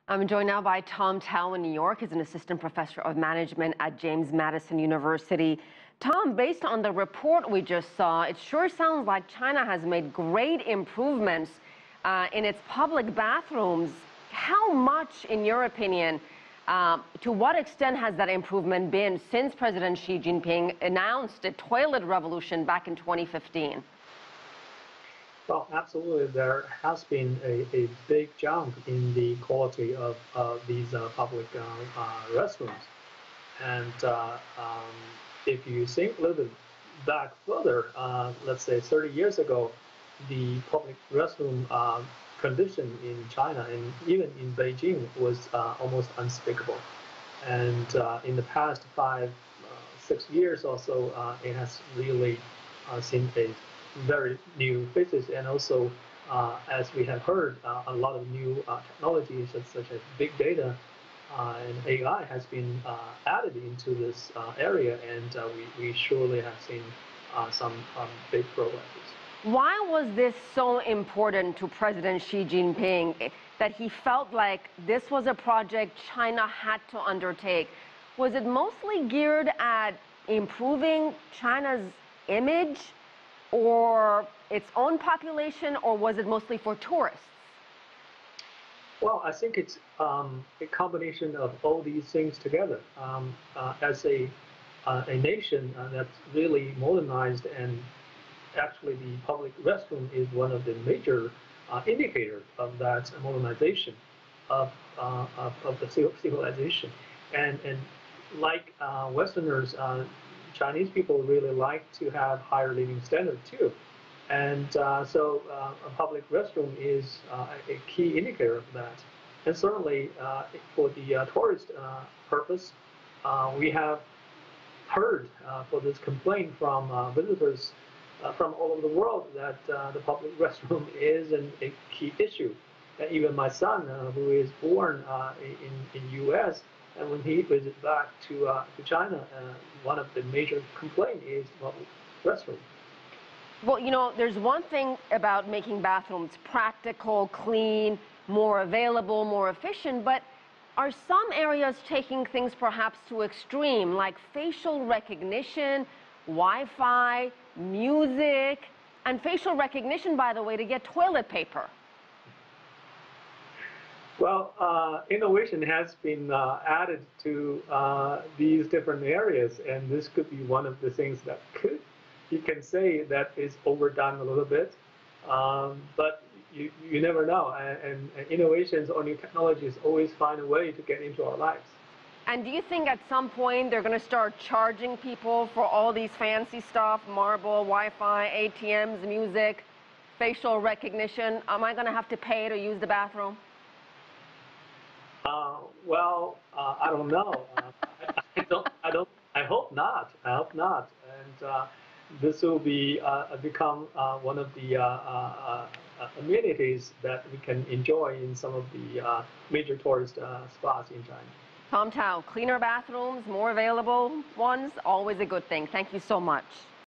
I'm joined now by Tom Tao in New York. He's an assistant professor of management at James Madison University. Tom, based on the report we just saw, it sure sounds like China has made great improvements in its public bathrooms. How much, in your opinion, to what extent has that improvement been since President Xi Jinping announced a toilet revolution back in 2015? Well, absolutely. There has been a big jump in the quality of these public restrooms. And if you think a little bit back further, let's say 30 years ago, the public restroom condition in China and even in Beijing was almost unspeakable. And in the past 6 years or so, it has really seen a very new faces, and also as we have heard, a lot of new technologies such as big data and AI has been added into this area, and we surely have seen some big progresses. Why was this so important to President Xi Jinping that he felt like this was a project China had to undertake? Was it mostly geared at improving China's image or its own population, or was it mostly for tourists? Well, I think it's a combination of all these things together. As a nation that's really modernized, and actually the public restroom is one of the major indicators of that modernization of the civilization. And like Westerners, Chinese people really like to have higher living standard too. And so a public restroom is a key indicator of that. And certainly for the tourist purpose, we have heard for this complaint from visitors from all over the world that the public restroom is a key issue. And even my son, who is born in U.S., and when he visits back to China, one of the major complaints is public restroom. Well, you know, there's one thing about making bathrooms practical, clean, more available, more efficient, but are some areas taking things perhaps to extreme, like facial recognition, Wi-Fi, music, and facial recognition, by the way, to get toilet paper? Well, innovation has been added to these different areas, and this could be one of the things that you can say that is overdone a little bit, but you never know, and innovations or new technologies always find a way to get into our lives. And do you think at some point they're going to start charging people for all these fancy stuff, marble, Wi-Fi, ATMs, music, facial recognition? Am I going to have to pay to use the bathroom? Well, I don't know. I hope not. I hope not. And this will be become one of the amenities that we can enjoy in some of the major tourist spots in China. Tom Tao, cleaner bathrooms, more available ones, always a good thing. Thank you so much.